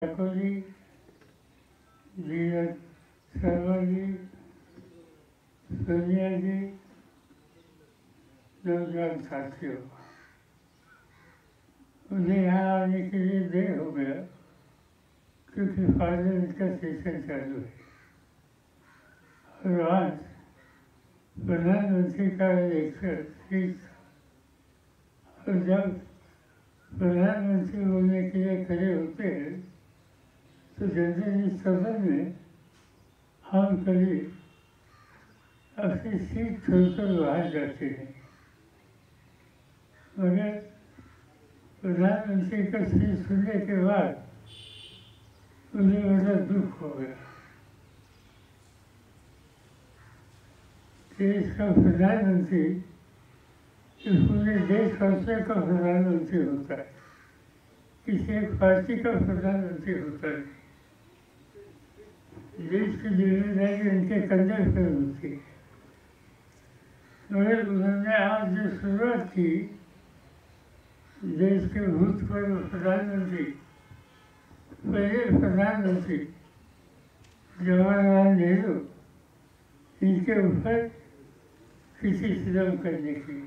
ठाकुर जी, धीरज शर्मा जी, सोनिया जी, नौजवान साथियों, मुझे यहाँ आने के लिए देर हो गया क्योंकि पार्लियामेंट का सेशन चालू है और आज प्रधानमंत्री का इलेक्शन ठीक था। और जब प्रधानमंत्री होने के लिए खड़े होते हैं तो जनरली सदन में हम करीब अपनी सीट छोड़कर बाहर जाते हैं, मगर प्रधानमंत्री का स्पीच सुनने के बाद मुझे बड़ा दुख हो गया। देश का प्रधानमंत्री पूरे देशवासियों का प्रधानमंत्री होता है, किसी एक पार्टी का प्रधानमंत्री होता है। देश की जिम्मेदारी उनके कंधे पर होती है, मगर उन्होंने आज जो शुरुआत की, देश के भूतपूर्व प्रधानमंत्री, पहले प्रधानमंत्री जवाहरलाल नेहरू, इनके ऊपर किसी सितम करने की।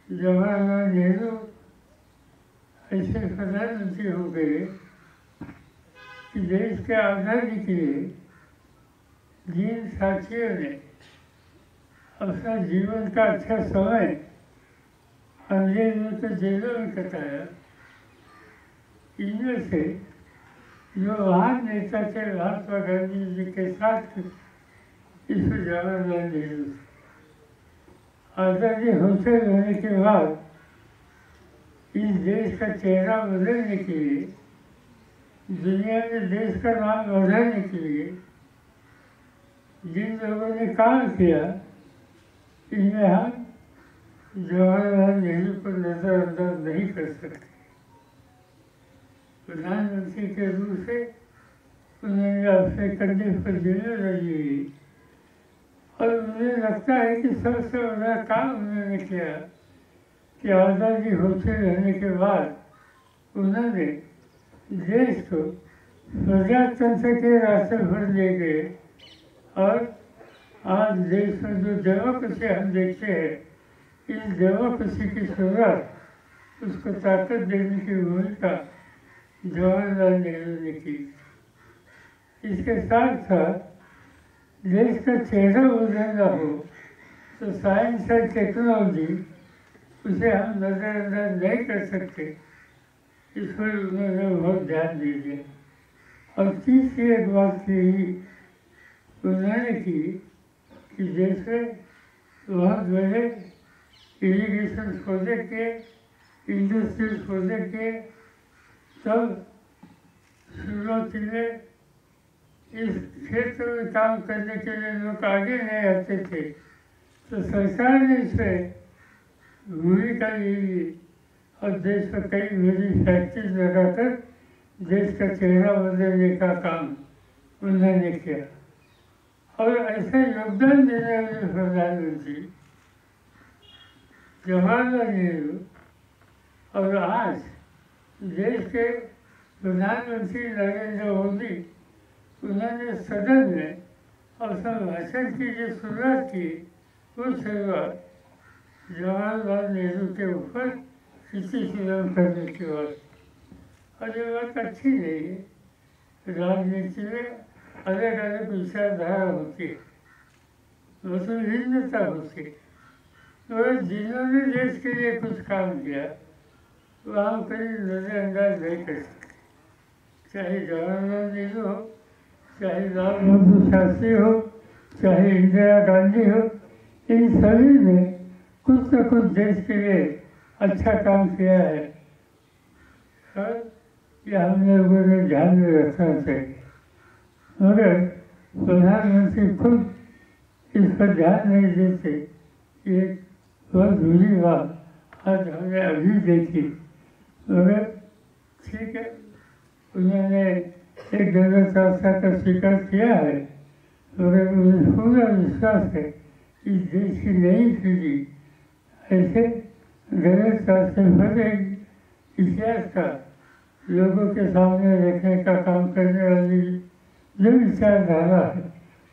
जवाहरलाल नेहरू ऐसे प्रधानमंत्री हो गए कि देश के आज़ादी के लिए जिन साथियों ने अपना जीवन का अच्छा समय अंग्रेज में तो जेलों में कटाया, इनमें से जो महान नेता थे महात्मा गांधी जी के साथ इसमें जवाहरलाल नेहरू। आज़ादी हासिल होने के बाद इस देश का चेहरा बदलने के लिए, दुनिया में देश का नाम बढ़ाने के लिए जिन लोगों ने काम किया, इनमें हम जवाहरलाल नेहरू को नज़रअंदाज नहीं कर सकते। प्रधानमंत्री के रूप से उन्होंने अपने कंधे पर जिम्मेदारी ली और मुझे लगता है कि सबसे बड़ा काम उन्होंने किया कि आज़ादी हासिल होने के बाद उन्होंने देश को प्रजातंत्र के रास्ते पर ले गए और आज देश में जो डेमोक्रेसी हम देखते हैं, इस डेमोक्रेसी की शुरुआत उसको ताकत देने की भूमिका जवाहरलाल नेहरू ने की। इसके साथ साथ देश का चेहरा बदलना हो तो साइंस और टेक्नोलॉजी उसे हम नज़रअंदाज नहीं कर सकते, इस पर उन्होंने बहुत ध्यान दे दिया। और तीसरी एक बात यही उन्होंने की कि जैसे बहुत बड़े इरिगेशन प्रोजेक्ट के, इंडस्ट्रियल प्रोजेक्ट के, तब शुरुआती में इस क्षेत्र में काम करने के लिए लोग आगे नहीं आते थे, तो सरकार ने इसमें भूमिका ली और देश में कई बड़ी फैक्ट्री लगाकर देश का चेहरा बदलने का काम उन्होंने किया। और ऐसा योगदान देने वाले प्रधानमंत्री जवाहरलाल नेहरू और आज देश के प्रधानमंत्री नरेंद्र मोदी, उन्होंने सदन में अपना भाषण की जो शुरुआत की, वो शुरुआत जवाहरलाल नेहरू के ऊपर किसी सितम करने की बात। और ये बात अच्छी नहीं है। राजनीति में अलग अलग विचारधारा होती है, उसमें भिन्नता होती है, तो जिन्होंने देश के लिए कुछ काम किया वो हम कहीं नज़रअंदाज नहीं कर सकते। चाहे जवाहरलाल नेहरू हो, चाहे लाल बहादुर शास्त्री हो, चाहे इंदिरा गांधी हो, इन सभी ने कुछ न कुछ देश के लिए अच्छा काम किया है और यह हम लोगों ने ध्यान में रखना चाहिए। मगर प्रधानमंत्री खुद इस पर ध्यान नहीं देते। ये बहुत बुरी बात आज हमने अभी देखी, मगर ठीक है, उन्होंने एक गलत रास्ता का स्वीकार किया है, मगर मुझे पूरा विश्वास है कि देश की नई पीढ़ी ऐसे गलत रास्ते पर एक इतिहास का लोगों के सामने रखने का काम करने वाली जो विचारधारा है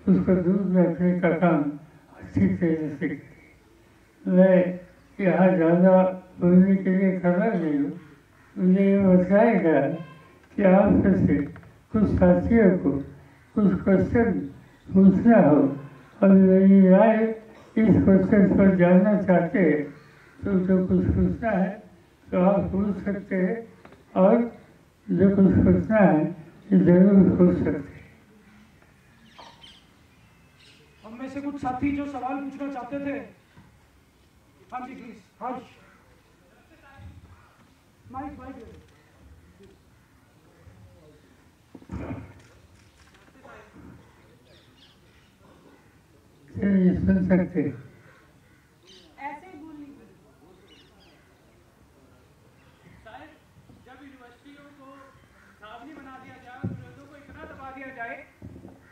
उसको दूर रखने का काम अच्छी तरह से करें। मैं यहाँ ज़्यादा बोलने के लिए खड़ा नहीं हूँ। मुझे ये बताया गया कि आप से कुछ साथियों को कुछ क्वेश्चन पूछना हो और मेरी राय इस क्वेश्चन पर जानना चाहते हैं तो जो कुछ पूछना है तो आप पूछ सकते हैं और जो कुछ पूछना है ये जरूर पूछ सकते हैं। हम में से कुछ साथी जो सवाल पूछना चाहते थे, हाँ जी प्लीज। Harsh, mic mic. सुन सकते हैं। ऐसे ही बोल लीजिए। शायद जब यूनिवर्सिटियों को सावनी बना दिया जाए और विरोधों को इतना दबा दिया जाए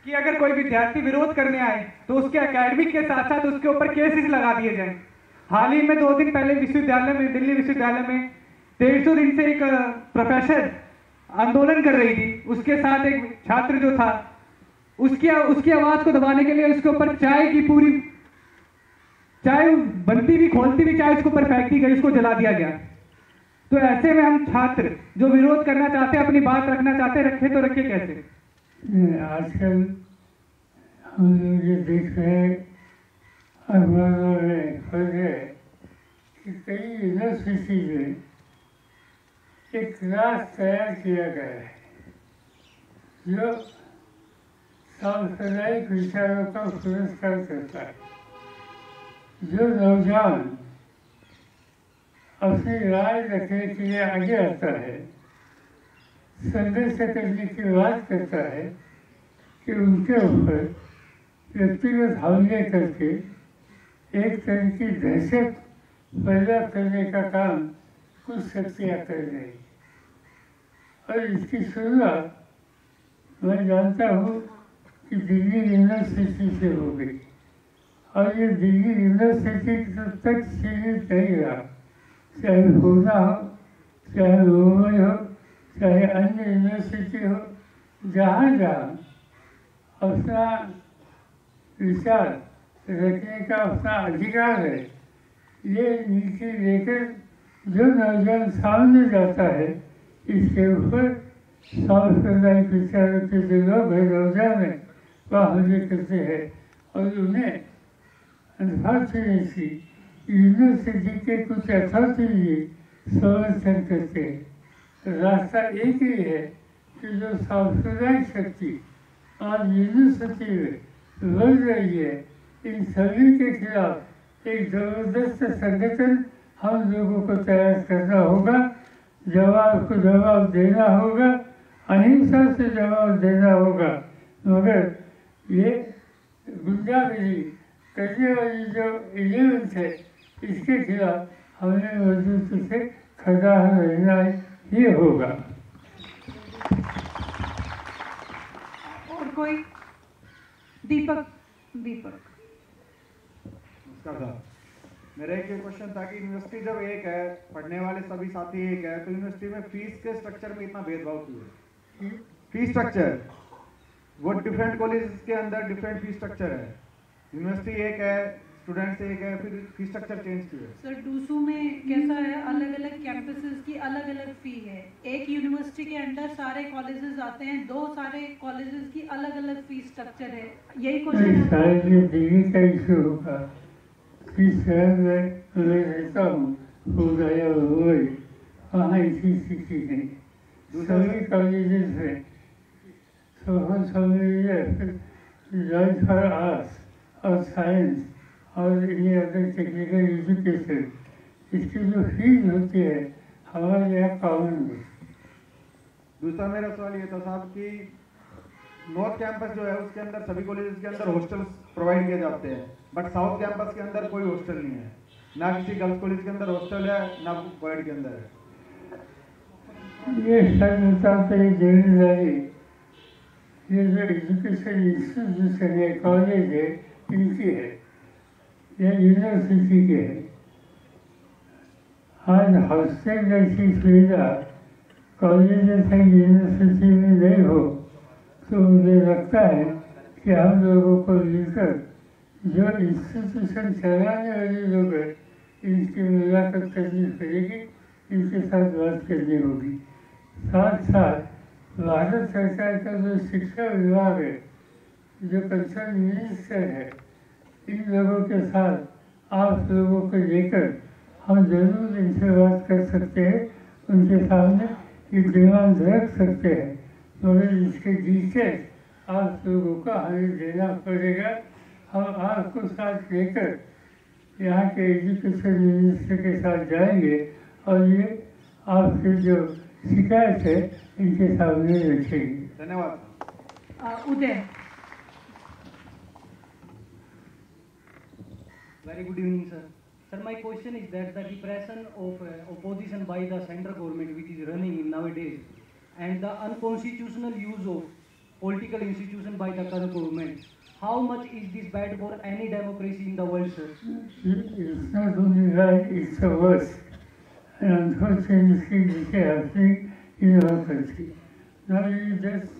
कि अगर कोई विद्यार्थी विरोध करने आए तो उसके एकेडमिक के साथ साथ उसके ऊपर केसेस लगा दिए जाएं। हाल ही में 2 दिन पहले विश्वविद्यालय में, दिल्ली विश्वविद्यालय में 150 दिन से एक प्रोफेसर आंदोलन कर रही थी, उसके साथ एक छात्र जो था उसकी आवाज को दबाने के लिए उसके ऊपर चाय की पूरी चाय बनती भी खोलती भी चाय उसके ऊपर फेंक दी गई, उसको जला दिया गया। तो ऐसे में हम छात्र जो विरोध करना चाहते हैं, अपनी बात रखना चाहते हैं, रखे तो रखे कैसे? आजकल हम लोग ये देख रहे हैं अखबारों में खबरें कि कई यूनिवर्सिटी में एक क्लास तैयार किया गया है जो सांप्रदायिक विचारों का पुरस्कार करता है। जो नौजवान अपनी राय रखने के लिए आगे आता है, संघर्ष करने की बात करता है कि उनके ऊपर व्यक्तिगत हमले करके एक तरह की दहशत पैदा करने का काम कुछ शक्तियाँ कर रही। और इसकी शुरुआत मैं जानता हूँ कि दिल्ली यूनिवर्सिटी से हो गई और ये दिल्ली यूनिवर्सिटी तक सीमित नहीं रहा। चाहे पूना हो, चाहे मुंबई हो, चाहे अन्य यूनिवर्सिटी हो, जहाँ जहाँ अपना विचार रखने का अपना अधिकार है, ये नीति लेकर जो नौजवान सामने जाता है इसके ऊपर सांप्रदायिक विचारों के जो लोग हैं, नौजवान है, वह हमले करते हैं और उन्हें अनफॉर्चुनेटली यूनिवर्सिटी के कुछ अथॉरिटी समर्थन करते हैं। रास्ता एक ही है कि जो सांप्रदायिक शक्ति आज यूनिवर्सिटी में बढ़ रही है, इन सभी के खिलाफ एक जबरदस्त संगठन हम लोगों को तैयार करना होगा। जवाब को जवाब देना होगा, अहिंसा से जवाब देना होगा। मगर ये गुंडागिरी करने वाली जो एलिमेंट है, इसके खिलाफ हमें मजबूती से खड़ा रहना ही होगा। और कोई? दीपक। मेरा एक क्वेश्चन था कि यूनिवर्सिटी जब एक है, पढ़ने वाले सभी साथी एक है, तो यूनिवर्सिटी में फीस के स्ट्रक्चर में इतना भेदभाव क्यों है? फीस स्ट्रक्चर वो डिफरेंट कॉलेज के अंदर डिफरेंट फीस स्ट्रक्चर है। यूनिवर्सिटी एक है, स्टूडेंट्स एक है, फिर फीस स्ट्रक्चर चेंज क्यों है? सर डूसू में कैसा है, अलग अलग कैंपसेस की अलग अलग फी है। एक यूनिवर्सिटी के अंदर सारे कॉलेजेस आते हैं, 2 सारे कॉलेजेस की अलग अलग फी स्ट्रक्चर है। यही क्वेश्चन शायद ये दिल्ली का इशू होगा। जिस शहर में मैं रहता हूँ, हो गया हुई, वहाँ इसी स्थिति है। सभी कॉलेजेस में जॉइंट फॉर आर्ट्स और साइंस और ये अदर टेक्निकल एजुकेशन, इसकी जो फीस होती है हमारे यहाँ कॉमन है। दूसरा मेरा सवाल ये था साहब कि नॉर्थ कैंपस जो है उसके अंदर सभी कॉलेजेस के अंदर हॉस्टल प्रोवाइड किए जाते हैं, बट साउथ कैंपस के अंदर कोई हॉस्टल नहीं है। ना किसी गर्ल्स कॉलेज के अंदर हॉस्टल है, ना बॉयज के अंदर है। ये सर्वता पे जिम्मेदारी ये जो एजुकेशन इंस्टीट्यूशन है, कॉलेज है, इनकी है, ये यूनिवर्सिटी के है। आज हॉस्टल जैसी सुविधा कॉलेज जैसे यूनिवर्सिटी में नहीं हो तो मुझे लगता है कि हम लोगों को मिलकर जो इंस्टीट्यूशन चलाने वाले लोग हैं इनकी मुलाकात करनी पड़ेगी, इनके साथ बात करनी होगी। साथ साथ भारत सरकार का जो शिक्षा विभाग है, जो कंसर्न मिनिस्टर है, इन लोगों के साथ आप लोगों को लेकर हम जरूर इनसे बात कर सकते हैं, उनके सामने ये डिमांड रख सकते हैं, मगर इसके डिटेल्स आप लोगों को हमें देना पड़ेगा। हम आपको साथ लेकर यहाँ के एजुकेशन मिनिस्टर के साथ जाएंगे और ये आपकी जो शिकायत है इनके सामने रखेंगे। धन्यवाद। उदय। Very good evening, sir. Sir, my question is that the repression of opposition by the central government, which is running in nowadays, and the unconstitutional use of political institution by the current government, how much is this bad for any democracy in the world, sir? It's not only right, it's the worst. And unfortunately, this is happening in our country. Now you just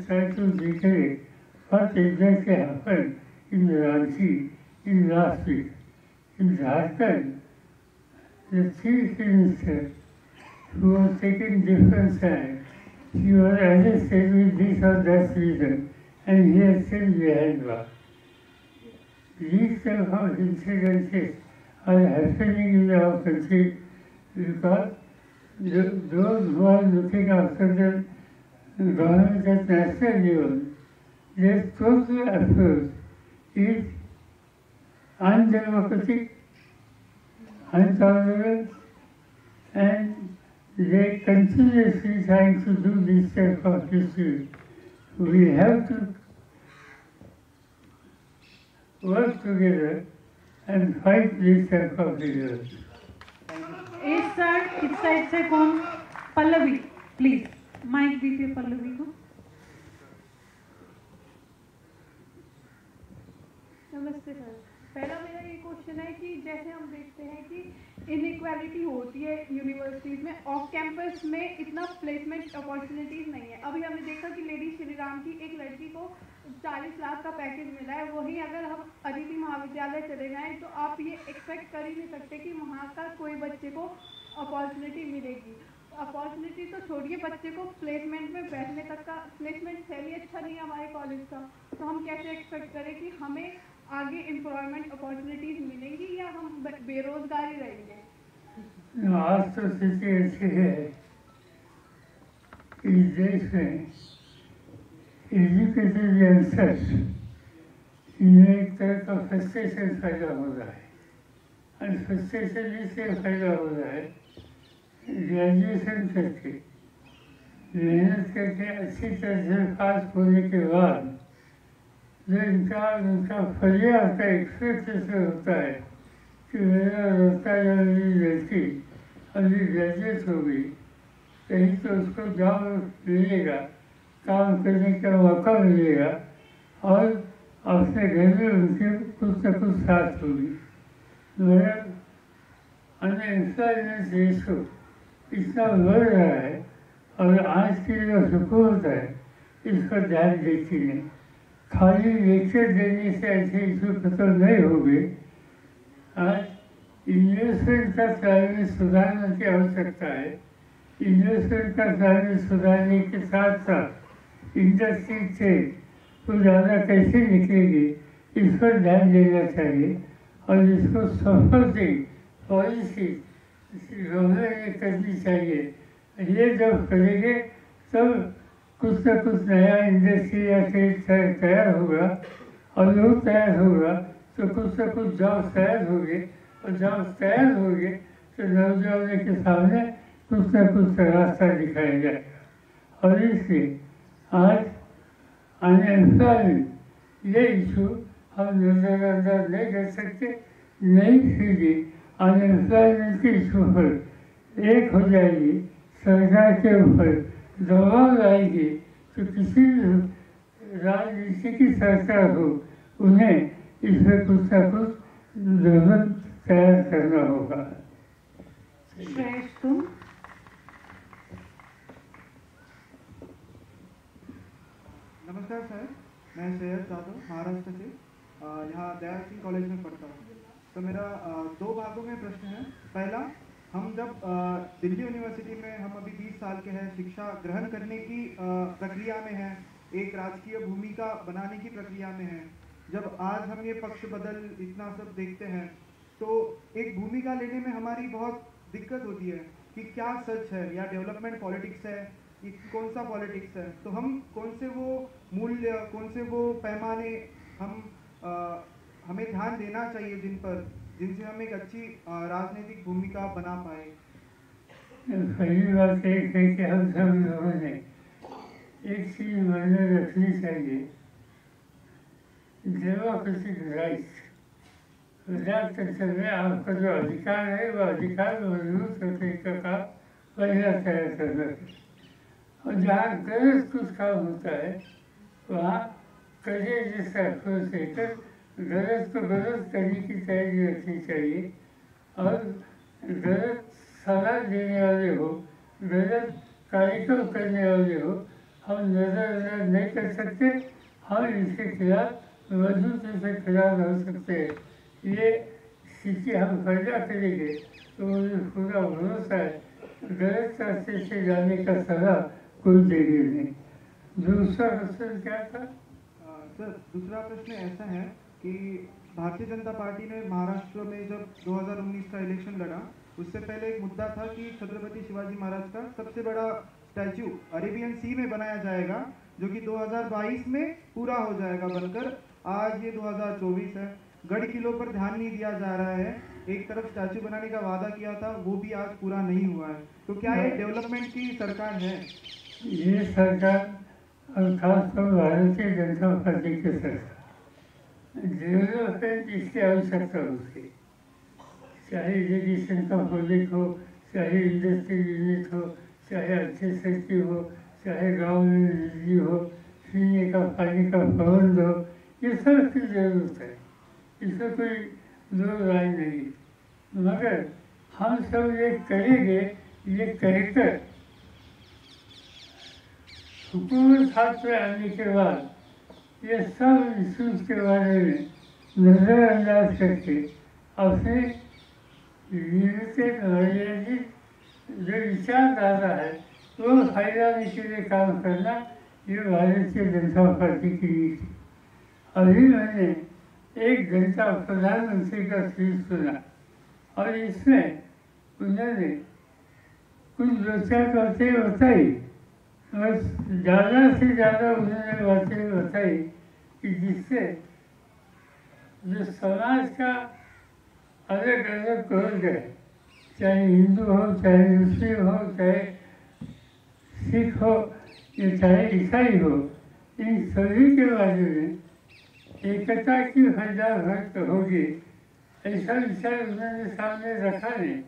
try to recreate what exactly happened in Ranchi in last week. In Jharkhand, the chief minister who was taking different sides, he was arrested with this or that reason, and he is still behind bars. These type of incidences are happening in our country because those who are looking after the government at national level, their total approach is undemocratic, intolerant, and they continuously trying to do this type of issue. We have to work together and fight this type of issues. इस side से कौन? Pallavi, please mic दीजिए पल्लवी को। नमस्ते sir. पहला मेरा ये question है कि जैसे हम देखते हैं कि इनइक्वालिटी होती है यूनिवर्सिटीज़ में, ऑफ कैंपस में इतना प्लेसमेंट अपॉर्चुनिटीज़ नहीं है। अभी हमने देखा कि लेडी श्रीराम की एक लड़की को 40 लाख का पैकेज मिला है, वहीं अगर हम अदिति महाविद्यालय चले जाएं तो आप ये एक्सपेक्ट कर ही नहीं सकते कि वहाँ का कोई बच्चे को अपॉर्चुनिटी मिलेगी। अपॉर्चुनिटी तो छोड़िए, बच्चे को प्लेसमेंट में बैठने तक का प्लेसमेंट है भी अच्छा नहीं है हमारे कॉलेज का, तो हम कैसे एक्सपेक्ट करें कि हमें आगे एम्प्लॉयमेंट अपॉर्चुनिटीज मिलेंगी या हम बेरोजगार ही रहेंगे? आज तो स्थिति ऐसी है इस देश में एजुकेटेड यंगस्टर्स इन्हें एक तरह का फ्रस्ट्रेशन पैदा हो रहा है, और फ्रस्ट्रेशन इसलिए पैदा हो रहा है ग्रेजुएशन करके मेहनत करके अच्छी तरह से पास होने के बाद जो उनका फरिया होता है, एक्सपेक्टेशन होता है कि मेरा रोजगार या मेरी लड़की अभी ग्रेजुएट हो गई, कहीं तो उसको जॉब मिलेगा, काम करने का मौका मिलेगा और अपने घर में उनके कुछ न कुछ साथ होगी। मेरा अनएम्प्लॉयमेंट रेशो इतना बढ़ रहा है और आज की जो हुकूमत है इस पर ध्यान देती नहीं। खाली लेक्चर देने से ऐसे इशू खत्म नहीं होंगे। आज इन्वेस्टमेंट का क्लाइमेट सुधारने की आवश्यकता है। इन्वेस्टमेंट का क्लाइमेट सुधारने के साथ साथ इंडस्ट्री से तो ज़्यादा कैसे निकलेगी इस पर ध्यान देना चाहिए और इसको सफल पॉलिसी गवर्नमेंट करनी चाहिए। ये जब करेंगे तब कुछ न कुछ नया इंडस्ट्री या ट्रेड तैयार होगा और लोग तैयार होगा तो कुछ न कुछ जॉब तैयार होंगे और जॉब तैयार होंगे तो नौजवानों के सामने कुछ न कुछ रास्ता दिखाया जाएगा। और इसलिए आज अनएम्प्लॉयमेंट ये इशू हम नजरअंदाज नहीं कर सकते। नई पीढ़ी अनएम्प्लॉयमेंट के इशू पर एक हो जाएगी, सरकार के ऊपर दबाव आएगी तो किसी राजनीति की सरकार हो उन्हें इसमें कुछ न कुछ जरूरत तैयार करना होगा। श्रेष्ठ तुम नमस्कार सर, मैं सैयद जादव महाराष्ट्र से यहाँ दयाल सिंह कॉलेज में पढ़ता हूँ। तो मेरा दो भागों में प्रश्न है। पहला, हम जब दिल्ली यूनिवर्सिटी में हम अभी 20 साल के हैं, शिक्षा ग्रहण करने की प्रक्रिया में हैं, एक राजकीय भूमिका बनाने की प्रक्रिया में हैं। जब आज हम ये पक्ष बदल इतना सब देखते हैं तो एक भूमिका लेने में हमारी बहुत दिक्कत होती है कि क्या सच है या डेवलपमेंट पॉलिटिक्स है, कि कौन सा पॉलिटिक्स है। तो हम कौन से वो मूल्य, कौन से वो पैमाने हमें ध्यान देना चाहिए जिनसे हम एक अच्छी राजनीतिक भूमिका बना पाए। पहली बात एक है कि हम सब लोगों ने एक चीज मन में रखनी चाहिए, डेमोक्रेटिक राइट्स। प्रजातंत्र में आपका जो अधिकार है वो अधिकार मजबूत रखने का पहला तय करना है। और जहाँ गलत कुछ काम होता है वहाँ कड़े जैसा अप्रोच लेकर गलत को गलत करने की तैयारी रखनी चाहिए। और गलत सलाह देने वाले हो, गलत कार्यक्रम करने वाले हो, हम नजरअंदाज नहीं कर सकते। हम इसके खिलाफ मजबूती से खिलाफ हो सकते हैं। ये स्थिति हम पैदा करेंगे तो मुझे पूरा भरोसा है गलत रास्ते से जाने का सलाह कोई देंगे नहीं। दूसरा प्रश्न क्या था? सर, दूसरा प्रश्न ऐसा है कि भारतीय जनता पार्टी ने महाराष्ट्र में जब 2019 का इलेक्शन लड़ा, उससे पहले एक मुद्दा था कि छत्रपति शिवाजी महाराज का सबसे बड़ा स्टैचू अरेबियन सी में बनाया जाएगा, जो कि 2022 में पूरा हो जाएगा बनकर। आज ये 2024 है, गढ़ किलों पर ध्यान नहीं दिया जा रहा है। एक तरफ स्टैचू बनाने का वादा किया था, वो भी आज पूरा नहीं हुआ है। तो क्या ये डेवलपमेंट की सरकार है? ये सरकार और खासतौर भारतीय जनता पार्टी की सरकार डेवलपमेंट इसकी आवश्यकता होती है। चाहे इरिगेशन का प्रोजेक्ट हो, चाहे इंडस्ट्री यूनिट हो, चाहे अच्छे सड़कें हो, चाहे गाँव में बिजली हो, पीने का पानी का प्रबंध हो, ये सब की जरूरत है। इसमें कोई दो राय नहीं। मगर हम सब ये करेंगे, ये कहकर हुकूमत हाथ में आने के बाद ये सब इश्यूज के बारे में नज़रअंदाज करके अपने लिमिटेड मर्यादित जो विचारधारा है वो फैलाने के लिए काम करना, ये भारतीय जनता पार्टी की नीति। अभी मैंने 1 घंटा प्रधानमंत्री का स्पीच सुना और इसमें उन्होंने कुछ 2-4 बातें बताई। बस ज़्यादा से ज़्यादा उन्होंने बातें बताई कि जिससे जो समाज का अलग अलग वर्ग है, चाहे हिंदू हो, चाहे मुस्लिम हो, चाहे सिख हो या चाहे ईसाई हो, इन सभी के बारे में एकता की फैलाव व्यक्त होगी, ऐसा विचार उन्होंने सामने रखा नहीं।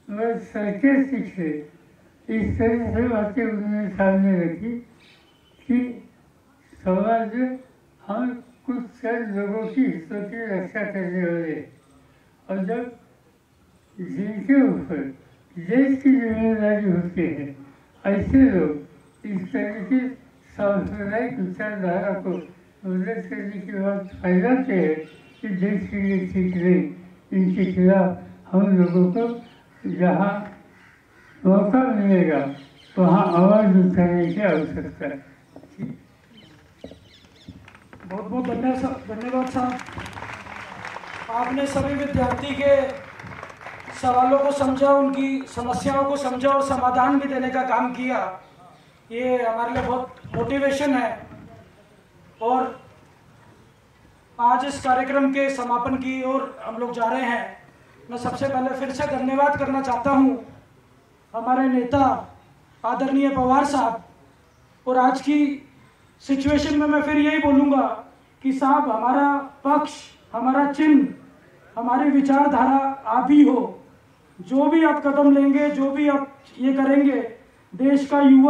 वह सड़कें सीखे, इस तरह से बातें उन्होंने सामने रखी कि समाज में हम कुछ चंद लोगों की हिस्सों की रक्षा करने वाले, और जब जिनके ऊपर देश की जिम्मेदारी होती है, ऐसे लोग इस तरह की सांप्रदायिक विचारधारा को मदद करने के बाद फैलाते हैं कि देश के लिए ठीक नहीं। इनके खिलाफ हम लोगों को जहाँ मौका मिलेगा वहाँ आवाज़ उठाने की आवश्यकता है। बहुत बहुत धन्यवाद साहब। आपने सभी विद्यार्थी के सवालों को समझा, उनकी समस्याओं को समझा और समाधान भी देने का काम किया। ये हमारे लिए बहुत मोटिवेशन है। और आज इस कार्यक्रम के समापन की ओर हम लोग जा रहे हैं। मैं सबसे पहले फिर से धन्यवाद करना चाहता हूँ हमारे नेता आदरणीय पवार साहब। और आज की सिचुएशन में मैं फिर यही बोलूँगा कि साहब, हमारा पक्ष, हमारा चिन्ह, हमारी विचारधारा आप ही हो। जो भी आप कदम लेंगे, जो भी आप ये करेंगे, देश का युवा